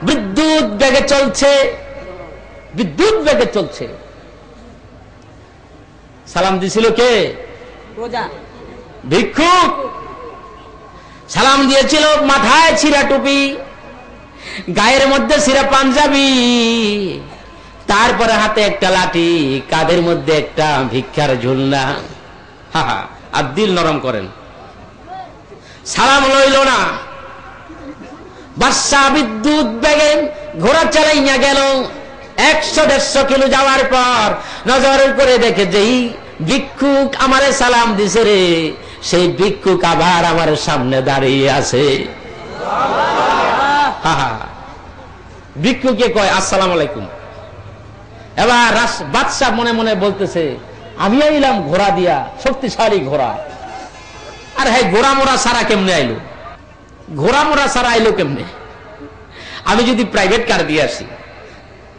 বিদ্যুৎ বেগে চলছে, বিদ্যুৎ বেগে চলছে। সালাম দিছিল কে? ভিক্ষুক। সালাম দিয়েছিল, মাথায় ছিঁড়া টুপি, গায়ের মধ্যে ছিঁড়া পাঞ্জাবি, তারপরে হাতে একটা লাঠি, কাঁধের মধ্যে একটা ভিক্ষার ঝুলনা। আর দিল নরম করেন। সালাম লইল না। বাদশা বিদ্যুৎ বেগে ঘোড়া চালাইয়া গেল। 100-150 কিলো যাওয়ার পর নজর করে দেখে যেই ভিক্ষুক আমারে সালাম দিছে রে, সেই ভিক্ষুক আবার আমার সামনে দাঁড়িয়ে আছে। ভিক্ষুকে কয় আসসালামু আলাইকুম। এবার বাদশা মনে মনে বলতেছে, আমি আইলাম ঘোড়া দিয়া, শক্তিশালী ঘোড়া, আর হ্যাঁ ঘোড়া মোড়া সারা কেমনে আইলো? ঘোড়া মোড়া সারা আইলো কেমনে? আমি যদি প্রাইভেট কার দিয়ে আসি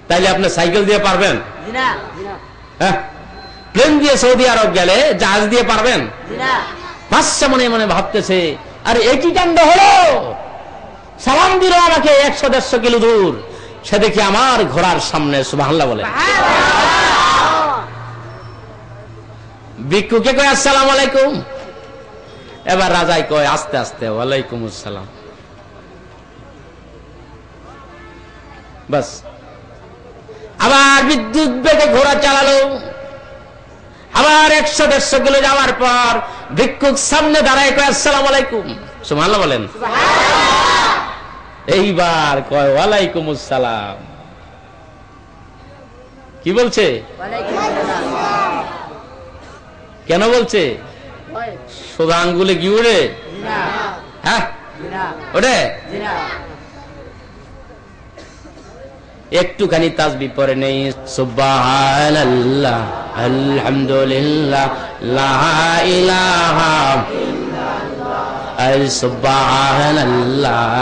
তাইলে আপনি সাইকেল দিয়ে পারবেন? হ্যাঁ, প্লেন দিয়ে সৌদি আরব গেলে জাহাজ দিয়ে পারবেন? বাদশা মনে মনে ভাবতেছে, আরে একই কাণ্ড হলো, সালাম দিল আমাকে 100-150 কিলো দূর, সে দেখি আমার ঘোড়ার সামনে। সুবহানাল্লাহ বলে। ভিক্ষুকে কয় আসসালামু আলাইকুম। এবার রাজাই কয় আস্তে আস্তে ওয়ালাইকুম আসসালাম। বাস, আবার বিদ্যুৎ বেগে ঘোড়া চালালো। আবার 100-150 কিলো যাওয়ার পর ভিক্ষুক সামনে দাঁড়ায় কয় আসসালামু আলাইকুম। সুবহানাল্লাহ বলেন। এইবার কয় ওয়ালাইকুম আসসালাম। কি বলছে? কেন বলছে? সোজা আঙ্গুলে কি উড়ে? হ্যাঁ ওরে, একটুখানি তাসবিহ পড়ে নেই। সুবহানাল্লাহ, আলহামদুলিল্লাহ, লা ইলাহা ইল্লাল্লাহ, সুবহানাল্লাহ,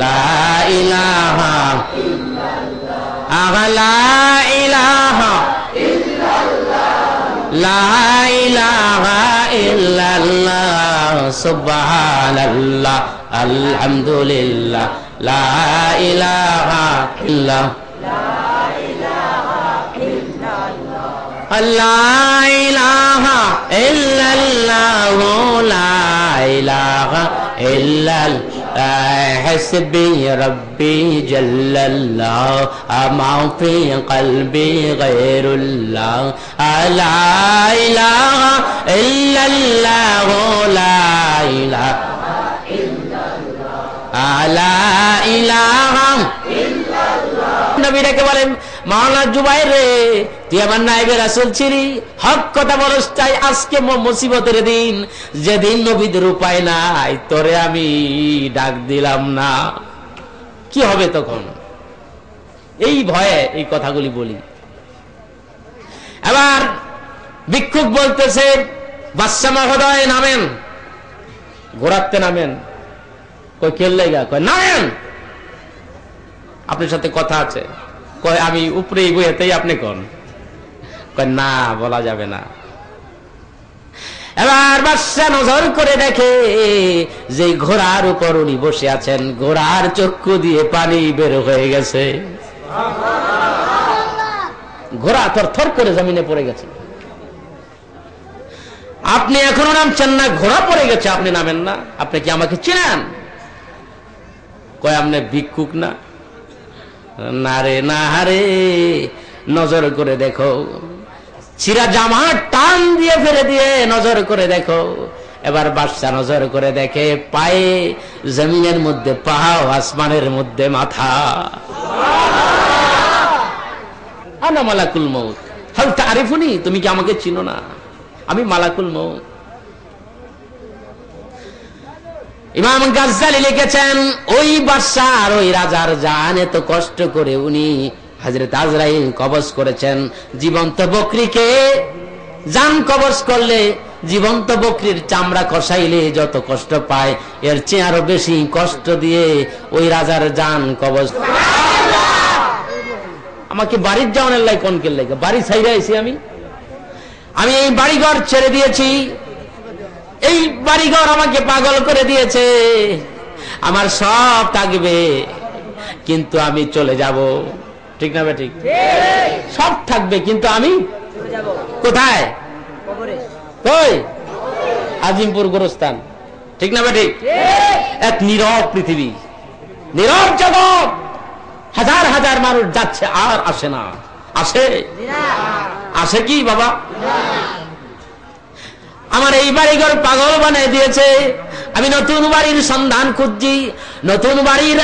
লা ইলাহা ইল্লাল্লাহ, লা ইলাহা ইল্লাল্লাহ, লা ইলাহা ইল্লাল্লাহ, সুবহানাল্লাহ, আলহামদুলিল্লাহ, লা ইলাহা ইল্লাল্লাহ, লা ইলাহা ইল্লাল্লাহ, লা ইলাহা ইল্লাল্লাহ, حسبي ربي جل الله ما في قلبي غير الله لا إله إلا الله لا إله إلا الله لا إله إلا الله নবী রেখে বলেন, মাওলানা জুবাইর রে, তুই আমার নায়েবে রাসূল ছিলি, হক কথা বলস, চাই আজকে মুসিবতের দিন, যেদিন নবীদের উপায় নাই, তোরে আমি ডাক দিলাম না, কি হবে তখন? এই ভয়ে এই কথাগুলি বলি। এবার ভিক্ষুক বলতেছে, বাদশা মহোদয় নামেন, ঘোরাতে নামেন। কই কেল্লাই গা? কয় নামেন, আপনার সাথে কথা আছে। কয় আমি উপরেই বইতেই, আপনি কোন? কয় না, বলা যাবে না। এবার বাদশা নজর করে দেখে যে ঘোড়ার উপর উনি বসে আছেন, ঘোড়ার চক্ষু দিয়ে পানি বের হয়ে গেছে, ঘোড়া থরথর করে জমিনে পড়ে গেছে। আপনি এখনো নামছেন না, ঘোড়া পড়ে গেছে, আপনি নামেন না, আপনি কি আমাকে চেনেন? কয় আপনি ভিক্ষুক না? না রে, না রে, নজর করে দেখো, ছিঁড়া জামা টান দিয়ে ফেলে দিয়ে নজর করে দেখো। এবার বাদশা নজর করে দেখে, পায়ে জমিনের মধ্যে পা, আসমানের মধ্যে মাথা। আনা মালাকুল মউত, হাল তারিফুনি, তুমি কি আমাকে চিনো না? আমি মালাকুল মউত। ইমাম গাজ্জালি লিখেছেন, ওই বাদশা আর ওই রাজার জান এত কষ্ট করে উনি হযরত আজরাইল কবজ করেছেন। জীবন্ত বকরিকে জান কবজ করলে, জীবন্ত বকরির চামড়া কষাইলে যত কষ্ট পায়, এর চেয়ে আরো বেশি কষ্ট দিয়ে ওই রাজার জান কবজ। আমাকে বাড়ির যাওয়ার লাই কোন কেল লাগে? বাড়ি ছাইরা আইছি আমি এই বাড়িঘর ছেড়ে দিয়েছি, এই বাড়িঘর আমাকে পাগল করে দিয়েছে। আমার সব থাকবে, কিন্তু আমি চলে যাব। ঠিক না বে ঠিক? সব থাকবে কিন্তু আমি কোথায়? কই? আজিমপুর গোরস্থান। ঠিক না বে ঠিক? এক নীরব পৃথিবী, নীরব জগৎ, হাজার হাজার মানুষ যাচ্ছে আর আসে না। আসে? আসে কি বাবা? আমার এই বাড়িঘর পাগল বানিয়ে দিয়েছে। আমি নতুন বাড়ির সন্ধান খুঁজছি, নতুন বাড়ির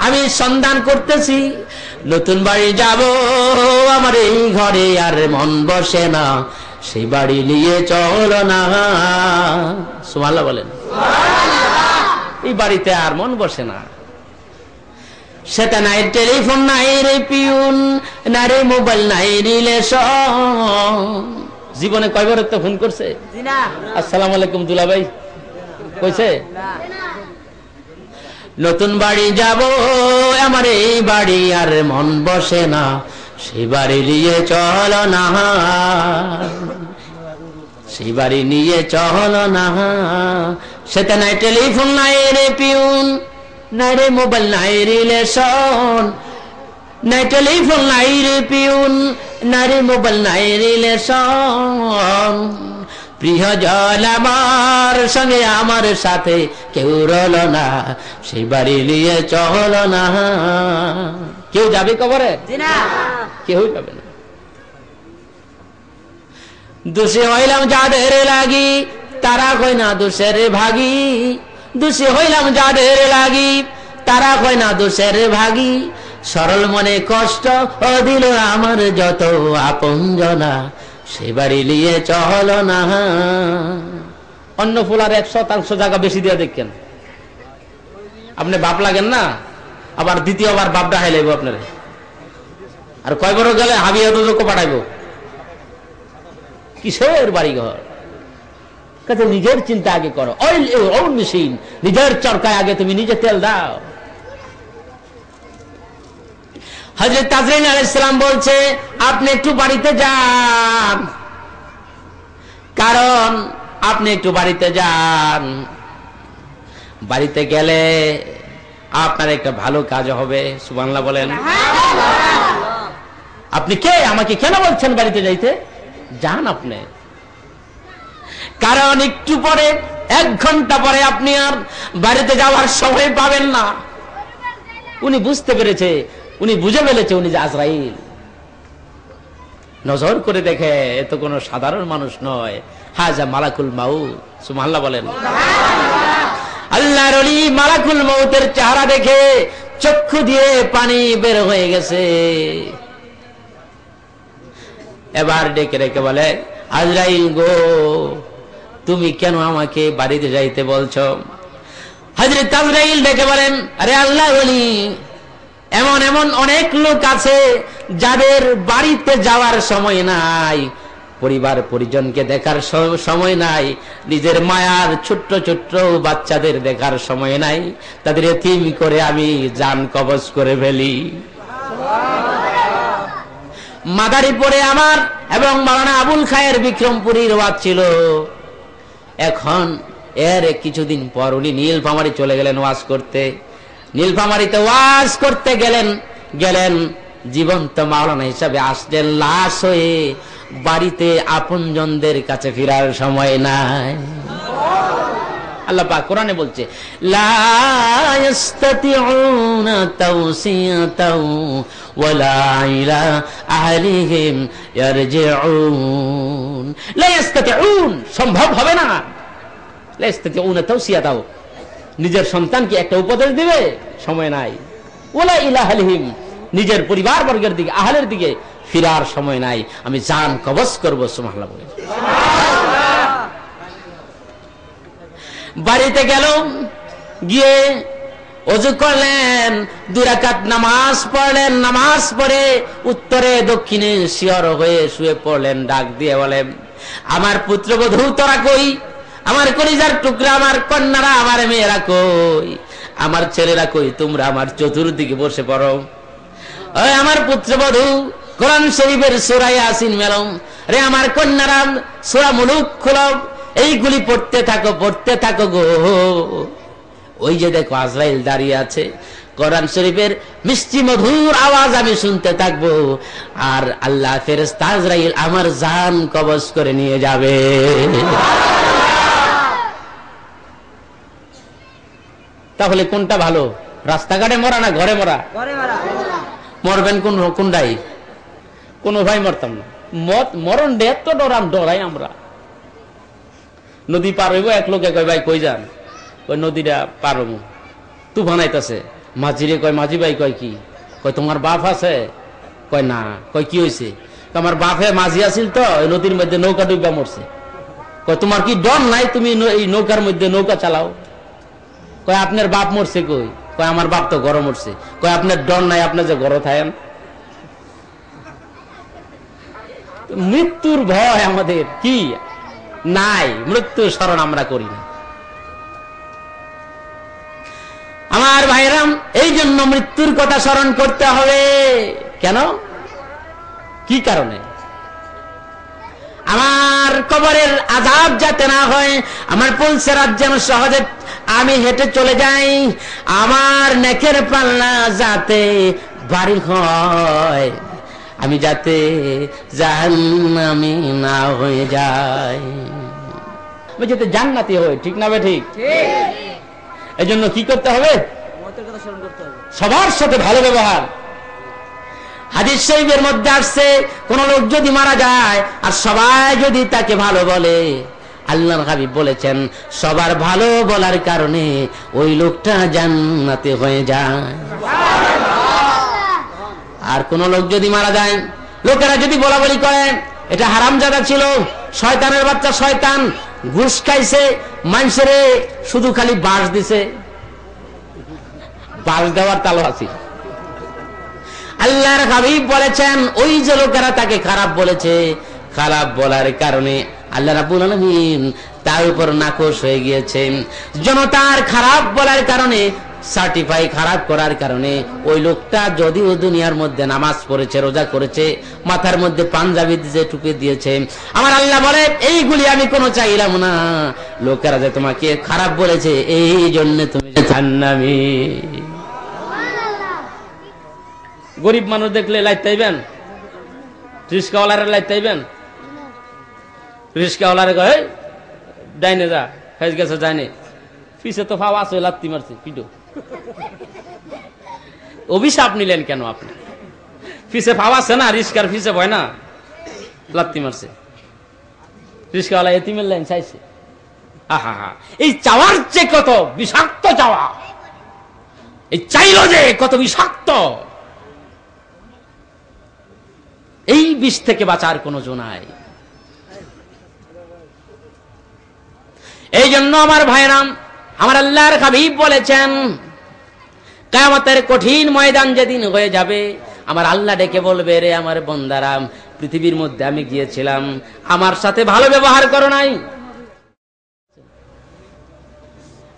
আমি সন্ধান করতেছি। নতুন বাড়ি যাব, আমার এই ঘরে আর মন বসে না, সেই বাড়ি নিয়ে চলো না। সুবহানাল্লাহ বলেন। এই বাড়িতে আর মন বসে না। সেটা নাই টেলিফোন, নাই রে পিউন, না রে মোবাইল, নাই রিলেশন। জীবনে কয়বার তো ফোন করছে? আসসালামু আলাইকুম দুলাভাই কইছে? নতুন বাড়ি যাব, আমার এই বাড়ি আর মন বসে না, সেই বাড়ি নিয়ে চলো না, সেই বাড়ি নিয়ে চলো না। সেটা নাই টেলিফোন, নাই রে পিউন, নাই রে মোবাইল, নাই রিলেশন, নাই টেলিফোন, নাই রে পিউন, নাই রে মোবাইল, নাই রিলেশন। প্রিয়জন আমার সঙ্গে আমার সাথে কেউ রলো না, সেই বাড়ি নিয়ে চলো না। কেউ যাবে কবরে? কেউ যাবে না। দোষী হইলাম যাদের লাগি, তারা কই না দোষের ভাগী। দোষী হইলাম যাদের লাগি, তারা কই না দোষের ভাগী। সরল মনে কষ্ট ও দিল আমার যত আপনজনা, সে বাড়ি নিয়ে চলো না। অন্য ফুলার 100% জায়গা বেশি দিয়ে দেখেন, আপনি বাপ লাগেন না, আবার দ্বিতীয়বার বাপ ডাহাই লাগবো আপনার। আর কয়বার গেলে হাবিয়া দুজকে পাঠাইবো। কিসের বাড়ি ঘর? নিজের চিন্তা আগে করো। অয়েল মেশিন, নিজের চরকায় আগে তুমি নিজে তেল দাও। হযরত তাজরিন আলাইহিস সালাম বলছে, আপনি একটু বাড়িতে যান, কারণ আপনি একটু বাড়িতে যান, বাড়িতে গেলে আপনার একটা ভালো কাজ হবে। সুবহানাল্লাহ বলেন। আপনি কে? আমাকে কেন বলছেন বাড়িতে যাইতে? যান আপনি, কারণ একটু পরে, 1 ঘন্টা পরে আপনি আর বাড়িতে যাওয়ার সময় পাবেন না। উনি বুঝতে পেরেছে, উনি বুঝে ফেলেছে উনি যে আজরাইল। নজর করে দেখে এ তো কোনো সাধারণ মানুষ নয়, হাজা মালাকুল মাউত। সুবহানাল্লাহ বলেন। আল্লাহর ওলি মালাকুল মাউতের চেহারা দেখে চক্ষু দিয়ে পানি বের হয়ে গেছে। এবার ডেকে রেখে বলে, আজরাইল গো, তুমি কেন আমাকে বাড়িতে যাইতে বলছো? হযরত আজরাইল ডেকে বলেন, আরে আল্লাহর ওলি, এমন এমন অনেক লোক আছে যাদের বাড়িতে যাওয়ার সময় নাই, পরিবার পরিজনকে দেখার সময় নাই, নিজের মায়ার ছোট্ট ছোট্ট বাচ্চাদের দেখার সময় নাই, তাদের এতিম করে আমি জান কবজ করে ফেলি। মাদারীপুরে আমার এবং মাওলানা আবুল খায়ের বিক্রমপুরীর ওয়াজ ছিল। এখন এর কিছুদিন পর উনি নীলফামারী চলে গেলেন ওয়াজ করতে। নীলফামারীতে ওয়াজ করতে গেলেন জীবন্ত মাওলানা হিসাবে আসলেন, লাশ হয়ে বাড়িতে আপনজনদের কাছে ফেরার সময় নাই। আল্লাহ পাক কোরআনে বলছে, লা ইস্তাতিউনা তাওসিয়াতাও ওয়ালা ইলা আহলিহিম ইয়ারজিউন। লা ইস্তাতিউন, সম্ভব হবে না। লা ইস্তাতিউনা তাওসিয়াতাও, নিজের সন্তানকে একটা উপদেশ দিবে, সময় নাই। ওয়ালা ইলা আহলিহিম, নিজের পরিবার বর্গের দিকে, আহলের দিকে ফিরার সময় নাই, আমি জান কবজ করব। সুবহানাল্লাহ বলেন। বাড়িতে গেল, গিয়ে ওযু করলেন, 2 রাকাত নামাজ পড়লেন। নামাজ পড়ে উত্তরে দক্ষিণে শিয়র হয়ে শুয়ে পড়লেন। ডাক দিয়ে বলেন, আমার পুত্রবধূ তোরা কই? আমার কলিজার টুকরা, আমার কন্যারা, আমার মেয়েরা কই? আমার ছেলেরা কই? তোমরা আমার চতুর্দিকে বসে পড়ো। ওই আমার পুত্রবধূ, কোরআন শরীফের সূরা ইয়াসিন মেলম, রে আমার কন্যারা সূরা মুলুক খুলো, এইগুলি পড়তে থাকো গো। ওই যে দেখো আজরাইল দাঁড়িয়ে আছে, কোরআন শরীফের মিষ্টি মধুর আওয়াজ আমি শুনতে থাকবো, আর আল্লাহ ফেরেশতা আজরাইল আমার জান কবজ করে নিয়ে যাবে। তাহলে কোনটা ভালো, রাস্তাঘাটে মরা না ঘরে মরা? মরবেন কোনটাই? কোন ভাই মরতাম না। মরণ ডেথ তো ডরাই আমরা। নদী পার হইব, এক লোকে কয় ভাই কই যান? ওই নদীটা পার হবো, তুফান আইতাছে। মাঝিরে কয়, মাঝি ভাই কয় কি? কয় তোমার বাপ আছে? কয় না। কয় কি হয়েছে? আমার বাপে মাঝি আছিল তো, ওই নদীর মধ্যে নৌকা ডুবা মরছে। কয় তোমার কি ডর নাই? তুমি এই নৌকার মধ্যে নৌকা চালাও। কয় আপনার বাপ মরছে কই? কয় আমার বাপ তো গরম মরছে। কয় আপনার ডর নাই, আপনি যে গরম থাকেন? মৃত্যুর ভয় আমাদের কি নাই, মৃত্যুর স্মরণ আমরা করি না। আমার ভাইরাম, এই জন্য মৃত্যুর কথা স্মরণ করতে হবে। কেন? কি কারণে? আমার কবরের আযাব যাতে না হয়, আমার পুলসেরাত যেন সহজে আমি হেঁটে চলে যাই, আমার নেকের পাল্লা যাতে ভারী হয়, আমি যাতে জাহান্নামী না হয়ে যাই, আমি যাতে জান্নাতি হই। ঠিক না বে ঠিক? এই জন্য কি করতে হবে? সবার সাথে ভালো ব্যবহার। হাদিস শরীফের মধ্যে আসছে, কোন লোক যদি মারা যায় আর সবাই যদি তাকে ভালো বলে, আল্লাহর হাবিব বলেছেন সবার ভালো বলার কারণে ওই লোকটা জান্নাতে হয়ে যায়। আর কোন লোক যদি মারা যায়, লোকেরা যদি বলা বলি করে এটা হারামজাদা ছিল, শয়তানের বাচ্চা, শয়তান ঘুষ খাইছে, মানুষের শুধু খালি বাস দিছে, বাস দেওয়ার তালো আছে। আল্লাহর হাবিব বলেছেন ওই যে লোকেরা তাকে খারাপ বলেছে, খারাপ বলার কারণে আল্লাহ রাব্বুল আলামিন তার উপর নাখোশ হয়ে গিয়েছেন। জনতার খারাপ বলার কারণে, সার্টিফাই খারাপ করার কারণে ওই লোকটা যদিও দুনিয়ার মধ্যে নামাজ পড়েছে, রোজা করেছে, মাথার মধ্যে পাঞ্জাবি দিয়ে টুপি দিয়েছে, আমার আল্লাহ বলে এইগুলি আমি কোনো চাইলাম না, লোকেরা যে তোমাকে খারাপ বলেছে এই জন্য তুমি জাহান্নামী। গরিব মানুষ দেখলে লাইট চাইবেন? রিস্কাওয়ালারে লাইট চাইবেন? রিস্কাওয়ালারে কয় ডাইনে যা, ফেস গেছে যায়নি, পিছে তো ফাওয়া আছে, লাত্তি মারছে পিটো। অভিশাপ নিলেন কেন আপনি? পিছে ফাওয়া আছে না, রিস্কার পিছে ভয় না, লাত্তি মারছে। রিস্কাওয়ালা এতিমের লাইন চাইছে। আহা হা, এই চাওয়ার যে কত বিষাক্ত চাওয়া, এই চাইলো যে কত বিষাক্ত, এই বিষ থেকে বাঁচার কোনো জো নাই। এই জন্য আমার ভাইরাম, আমার আল্লাহর হাবিব বলেছেন কিয়ামতের কঠিন ময়দান যেদিন হয়ে যাবে, আমার আল্লাহ ডেকে বলবে, রে আমার বান্দারা, পৃথিবীর মধ্যে আমি গিয়েছিলাম, আমার সাথে ভালো ব্যবহার করো নাই,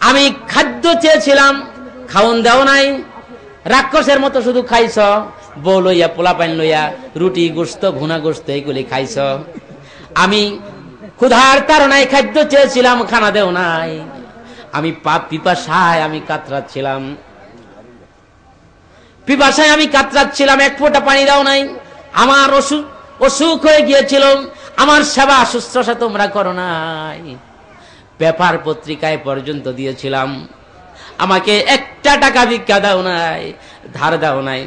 আমি খাদ্য চেয়েছিলাম, খাওন দাও নাই, রাক্ষসের মতো শুধু খাইছ, বউ লইয়া, পোলা পাইন লইয়া, রুটি গোস্ত, ভুনা গোস্ত এইগুলি খাইছ, আমি ক্ষুধার তাড়নায় খাদ্য চেয়েছিলাম, খানা দেও নাই, আমি পিপাসায় আমি কাতরাচ্ছিলাম, পিপাসায় আমি কাতরাচ্ছিলাম, এক ফোঁটা পানি দাও নাই, আমার অসুখ হয়ে গিয়েছিল, আমার সেবা শুশ্রূষা তোমরা করো নাই, পেপার পত্রিকায় পর্যন্ত দিয়েছিলাম, আমাকে একটা টাকা ভিক্ষা দাও নাই, ধার দাও নাই,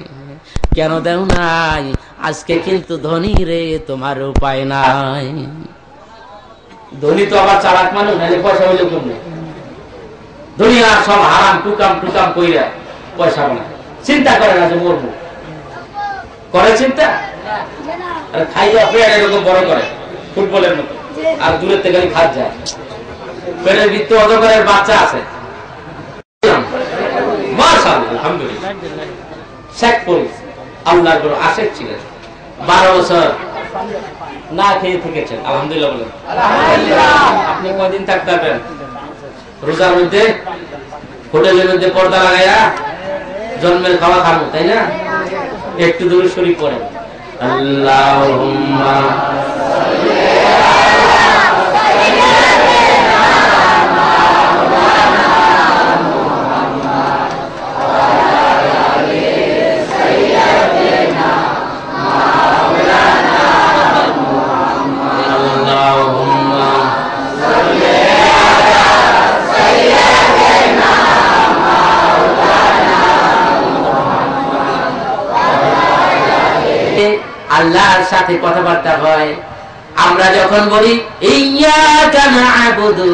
কেন দাও নাই? আজকে কিন্তু ধনী রে, তোমার উপায় নাই। ধনী তো আবার চালাক মানুষ, নাহলে পয়সা হইলে কমবে। দুনিয়া সব হারাম টুকাম কইরা পয়সা বানায়, চিন্তা করে না যে মরবো, করে চিন্তা? খাইয়া পেট এরকম বড় করে ফুটবলের মতো, আর দূরের থেকে খাত যায়, পেটের ভিতরে অজগরের বাচ্চা আছে। মাশাআল্লাহ, আলহামদুলিল্লাহ, শেখ পুলিশ আল্লাহর বড় আশেক ছিলেন, 12 বছর না খেয়ে থেকেছেন, আলহামদুলিল্লাহ বলেন। আপনি কয়দিন থাকতে পারবেন? রোজার মধ্যে হোটেলের মধ্যে পর্দা লাগাইয়া জন্মের খাওয়া খাবো, তাই না? একটু দূরে শরীফ পড়েন, আল্লাহুম্মা আল্লাহর সাথে কথাবার্তা হয়। আমরা যখন বলি ইয়্যাকা না'বুদু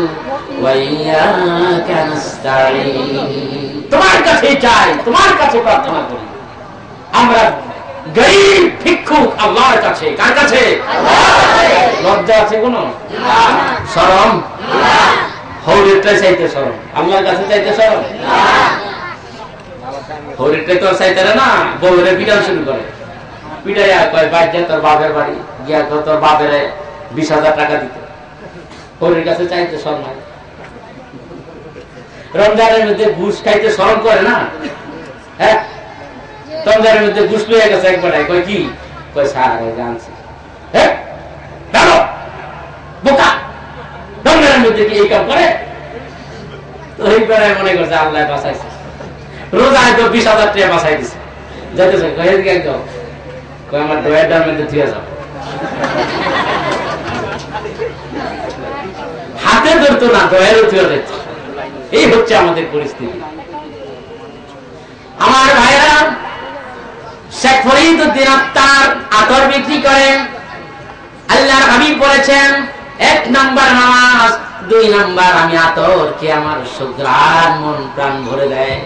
ওয়া ইয়্যাকা নাস্তাঈন, তোমার কাছে চাই, তোমার কাছে প্রার্থনা করি, আমরা গরীব ভিক্ষুক আল্লাহর কাছে। কার কাছে? লজ্জা আছে কোন? শরম? হৌরিটা চাইতে শরম, আল্লাহর কাছে চাইতে শরম? হৌরিটা তো চাইতে না, বউরে পিটান শুরু করে, পিটাই আর কয় বাইরে তোর বাপের বাড়ি গিয়া তোর বাপের 20,000 টাকা দিতে। হৌরির কাছে চাইতে শরম হয়। রমজানের মধ্যে ঘুষ খাইতে শরম করে না? হ্যাঁ, রমজানের মধ্যে ঘুষ পেয়ে গেছে একবার, কয় কি? কয় স্যার জানছি। হ্যাঁ বোকা, রমজানের মধ্যে কি এই কাম করে? তো এই বেড়ায় মনে করছে আল্লাহ বাঁচাইছে, রোজায় তো 20,000 টাকা বাঁচাই দিছে। যাইতেছে কয় আমার ডয়ের মধ্যে ধুয়ে যাও, হাতে ধরতো না, দয়েরও ধুয়ে যেত। এই হচ্ছে আমাদের পরিস্থিতি। আমার ভাইরা, শেখ ফরিদউদ্দিন আত্মার আতর বিক্রি করেন। আল্লাহর হাবিব বলেছেন, 1 নাম্বার নামাজ, 2 নাম্বার আমি আতর কে আমার সুগ্রাণ মন প্রাণ ভরে দেয়।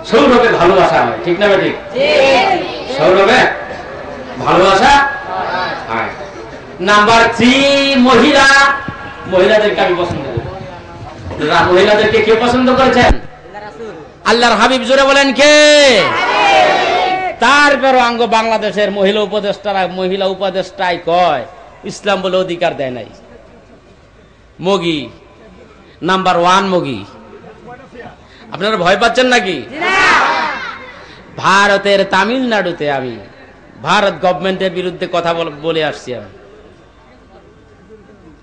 সৌরভে ভালোবাসা হয়, ঠিক না ঠিক? সৌরভে ভালোবাসা হয়। নাম্বার 3 মহিলা, মহিলাদেরকে আমি পছন্দ করি। মহিলাদেরকে কে পছন্দ করেছেন? আল্লাহর হাবিব। জোরে বলেন কে? তারপর অঙ্গ বাংলাদেশের মহিলা উপদেষ্টাই কয় ইসলাম বলে অধিকার দেয় নাই। মগি নাম্বার 1 মগি। আপনারা ভয় পাচ্ছেন নাকি? ভারতের তামিলনাড়ুতে আমি ভারত গভর্নমেন্টের বিরুদ্ধে কথা বলে আসছি, আমি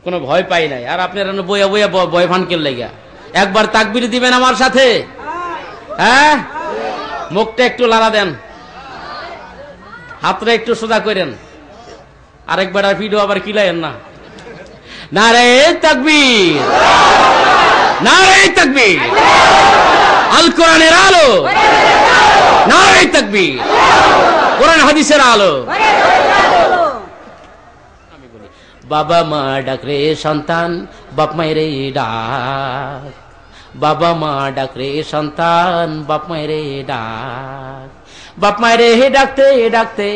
কোনো ভয় পাই নাই। আর আপনারা বইয়া বইয়া ভয় ফান কেন লাগা? একবার তাকবীর দিবেন আমার সাথে? হ্যাঁ, মুখটা একটু লাড়া দেন, হাতটা একটু সোজা করেন, আরেকবার আর ভিডিও আবার কিলাইন না। নারে তাকবীর, নারে তাকবীর, আল কোরআনের আলো, নারে তাকবীর, কোরআন হাদিসের আলো। বাবা মা ডাক রে সন্তান, বাপ মায়ের ডাক। বাবা মা ডাক রে সন্তান, বাপ মায়ের ডাক। বাপ মায়ের ডাকতে ডাকতে,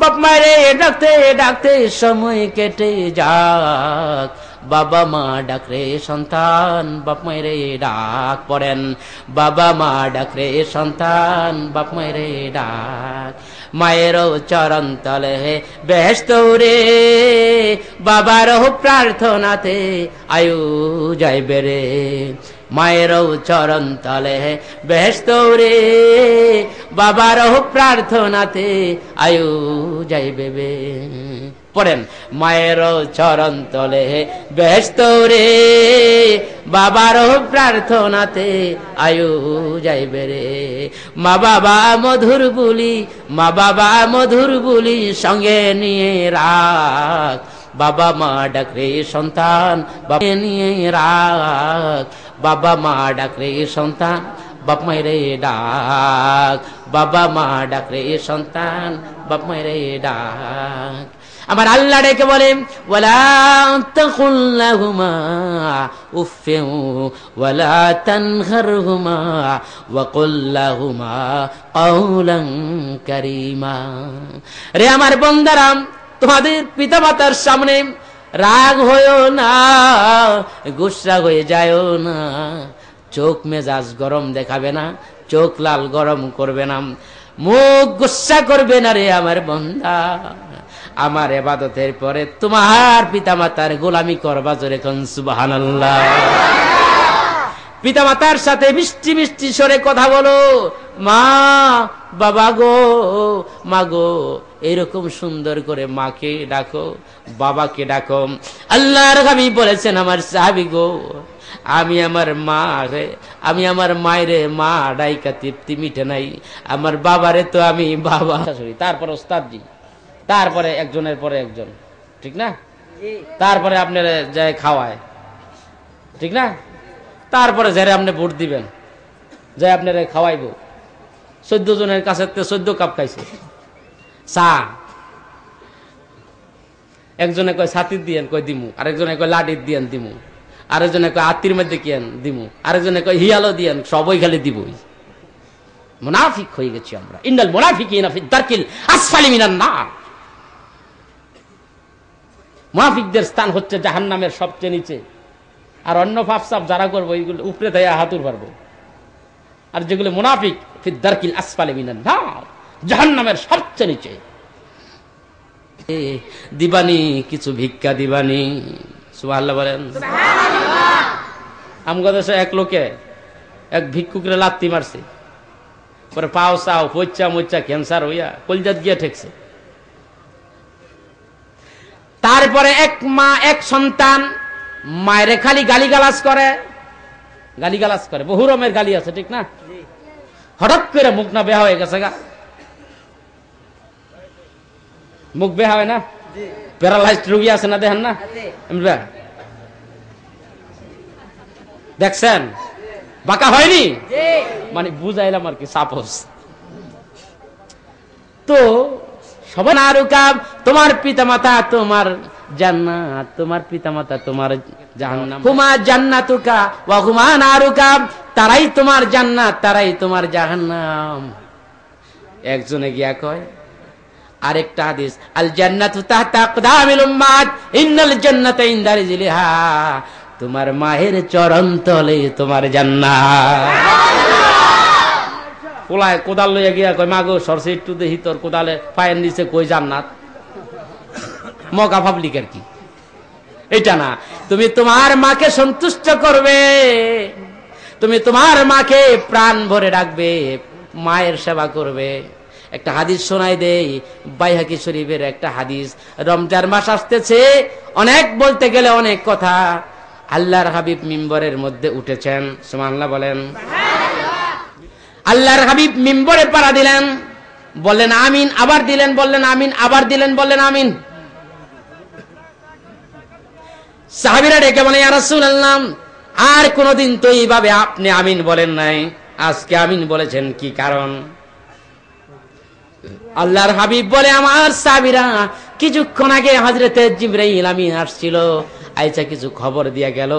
বাপ মায়ের ডাকতে ডাকতে সময় কেটে যাক। বাবা মা ডাক রে সন্তান, বাপ মায়ের ডাক। পড়েন, বাবা মা ডাক রে সন্তান, বাপ মায়ের ডাক। মায়েরও চরণ তলে বেহেশত রে, বাবারও প্রার্থনাতে আয়ু যাইবে রে। মায়েরও চরণ তলে বেহেশত রে, বাবারও প্রার্থনাতে আয়ু যাইবে বে। পড়েন, মায়েরও চরণ তলে বেহেশত রে, বাবারও প্রার্থনাতে আয়ু যাইবে রে। মা বাবা মধুর বুলি, মা বাবা মধুর বুলি সঙ্গে নিয়ে রাখ। বাবা মা ডাক রে সন্তান, বাবা নিয়ে রাখ। বাবা মা ডাক রে সন্তান, বাপ মায়ের ডাক। বাবা মা ডাক রে সন্তান, বাপ মায়ের ডাক। আমার আল্লাহ ডেকে বলে, ওয়ালা তাকুল লাহুমা উফফিন ওয়ালা তানহারহুমা ওয়া কুল লাহুমা কাওলান কারীমা। রে আমার বান্দারা, তোমাদের পিতামাতার সামনে রাগ হইও না, গুসা হয়ে যায়ও না, চোখ মেজাজ গরম দেখাবে না, চোখ লাল গরম করবে না, মুখ গুসা করবে না। রে আমার বান্দা, আমার ইবাদতের পরে তোমার পিতামাতার গোলামি করবা। জোরে কোন সুবহানাল্লাহ। পিতামাতার সাথে মিষ্টি মিষ্টি স্বরে কথা বলো। মা, বাবা গো, মা গো, এরকম সুন্দর করে মাকে ডাকো, বাবাকে ডাকো। আল্লাহর হাবিব বলেছেন, আমার সাহাবী গো, আমি আমার মা রে, আমি আমার মায়েরে মা ডাইকা তৃপ্তি মিটে নাই, আমার বাবারে তো আমি বাবা। তারপর ওস্তাদজি, তারপরে একজনের পরে একজন, ঠিক না? তারপরে আপনার যায় খাওয়ায়, ঠিক না? তারপরে যারা আপনি ভোট দিবেন, যাই আপনারা খাওয়াইব। 14 জনের কাছে 14 কাপ খাইছে, চা, একজনে কয় ছাতির দিয়েন, কয় দিমু, আরেকজনে কয় লাঠির দিয়েন দিমু, আরেকজনে কয় আত্মীর মধ্যে কিয়েন দিমু, আরেকজনে কয় হিয়ালো দিয়েন, সবই খালি দিবই। মুনাফিক হয়ে গেছি আমরা। ইন্নাল মুনাফিকিনা ফি দারকিল আসফালি মিনান নার। মুনাফিকদের স্থান হচ্ছে জাহান্নামের সবচেয়ে নিচে। আর অন্য পাপ যারা করবো এইগুলো উপরে দেয়া হাতুর পারবো। আর যেগুলো মুনাফিক ফি দারকিল আসফালি মিনান নার, জাহান্নামের সবচেয়ে নিচে। দিবানি কিছু ভিক্ষা দিবানি, সুবহানাল্লাহ বলেন। আমগো দেশে এক লোকে এক ভিক্ষুকরে লাত্তি মারছে, পরে পাও চাও পচা মচা ক্যান্সার হইয়া কলজাত গিয়া ঠেকছে। তারপরে এক মা এক সন্তান মায়েরে খালি গালিগালাজ করে, বহু রকমের গালি আছে, ঠিক না? হঠাৎ করে মুখ না বেহা হয়ে গেছে গা, মুখ বেহা হয় না, প্যারালাইজড রোগী আছে না, দেখেন না? দেখছেন বাঁকা হয়নি, মানে বুঝাইলাম আর কি, সাপোজ। তো সবাই নারুকাম, তোমার পিতামাতা তোমার জান্নাত, তোমার পিতামাতা তোমার জাহান্নাম। হুমা জান্নাতুকা ওয়া হুমা নারুকাম, তারাই তোমার জান্নাত, তারাই তোমার জাহান্নাম। একজনে গিয়া কয় আরেকটা হাদিস, আল জান্নাতু তাহতা আকদামিল উম্মাত, ইন্নাল জান্নাতা ইনদা রিজলিহা, তোমার মায়ের চরণ তলে তোমার জান্নাত। পোলায় কোদাল লইয়া গিয়া কয় মাগো সরষে একটু দেখি তোর কোদালে পায়ের নিচে কই জান্নাত। মগা পাবলিকের কি এটা না? তুমি তোমার মাকে সন্তুষ্ট করবে, তুমি তোমার মাকে প্রাণ ভরে রাখবে, মায়ের সেবা করবে। একটা হাদিস শোনাই দেই, বাইহাকি শরীফের একটা হাদিস। রমজান মাস আসতেছে, অনেক বলতে গেলে অনেক কথা। আল্লাহর হাবিব মিম্বরের মধ্যে উঠেছেন, সুবহানাল্লাহ বলেন। আল্লাহর হাবিব মিম্বরে পাড়া দিলেন, বললেন আমিন, আবার দিলেন, বললেন আমিন, আবার দিলেন, বললেন আমিন। সাহাবীরা ডেকে বলে ইয়া রাসূলুল্লাহ, আর কোনদিন তো এইভাবে আপনি আমিন বলেন নাই, আজকে আমিন বলেছেন, কি কারণ? আল্লাহর হাবিব বলে, আমার সাহাবীরা, কিছুক্ষণ আগে হযরতে জিবরাইল আমিন আসছিল, আইসা কিছু খবর দিয়া গেল,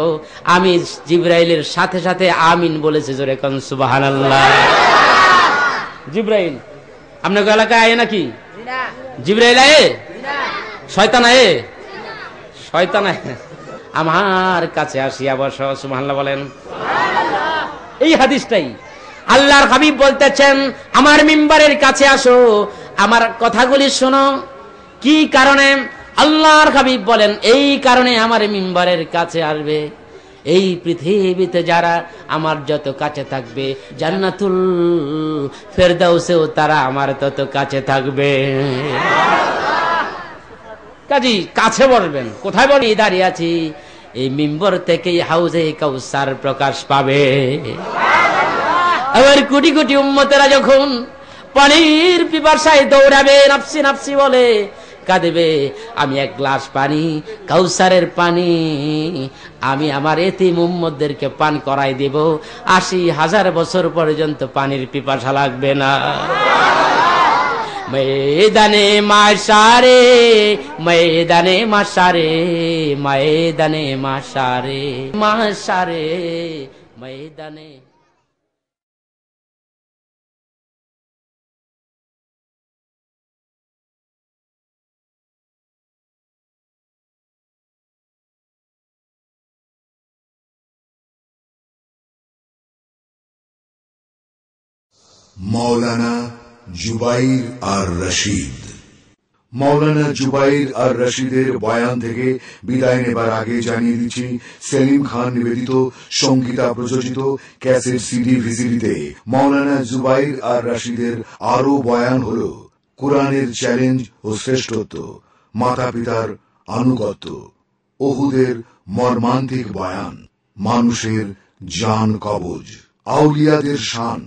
আমি জিবরাইলের সাথে সাথে আমিন বলেছে। জোরে কোন সুবহানাল্লাহ। জিবরাইল আপনার এলাকায় আয়ে নাকি? জিবরাইল আয়ে? শয়তান আয়ে? শয়তান আয়ে আমার কাছে আসিয়া বস। সুবহানাল্লাহ বলেন। এই হাদিসটাই আল্লাহর হাবিব বলতেছেন, আমার মিম্বারের কাছে আসো, আমার কথাগুলি শোনো। কি কারণে? আল্লাহর হাবিব বলেন, এই কারণে আমার মিম্বারের কাছে আসবে, এই পৃথিবীতে যারা আমার যত কাছে থাকবে, জান্নাতুল ফেরদাউসেও তারা আমার তত কাছে থাকবে। কাজী কাছে বলবেন। কোথায় বলি? দাঁড়িয়ে আছি, এই মিম্বর থেকে হাউজে কাউসার প্রকাশ পাবে। আবার কোটি কোটি উম্মতেরা যখন পানির পিপাসায় দৌড়াবে, নাফসি নাফসি বলে কাঁদবে, আমি এক গ্লাস পানি, কাউসারের পানি, আমি আমার এতিম উম্মতদেরকে পান করাই দেব, ৮০,০০০ বছর পর্যন্ত পানির পিপাসা লাগবে না। ময়দানে মাশারে, ময়দানে মাশারে, ময়দানে মাশারে, মাশারে ময়দানে। মৌলানা জুবাইর আর রশিদ। মৌলানা জুবাইর আর রশিদের বয়ান থেকে বিদায় নেবার আগে জানিয়ে দিচ্ছি, সেলিম খান নিবেদিত সংগীতা প্রযোজিত ক্যাসেট সিডি ভিসিডিতে মৌলানা জুবাইর আর রশিদের আরো বয়ান হল কোরআনের চ্যালেঞ্জ ও শ্রেষ্ঠত্ব, মাতা পিতার আনুগত্য, ওহুদের মর্মান্তিক বয়ান, মানুষের জান কবজ, আউলিয়াদের শান।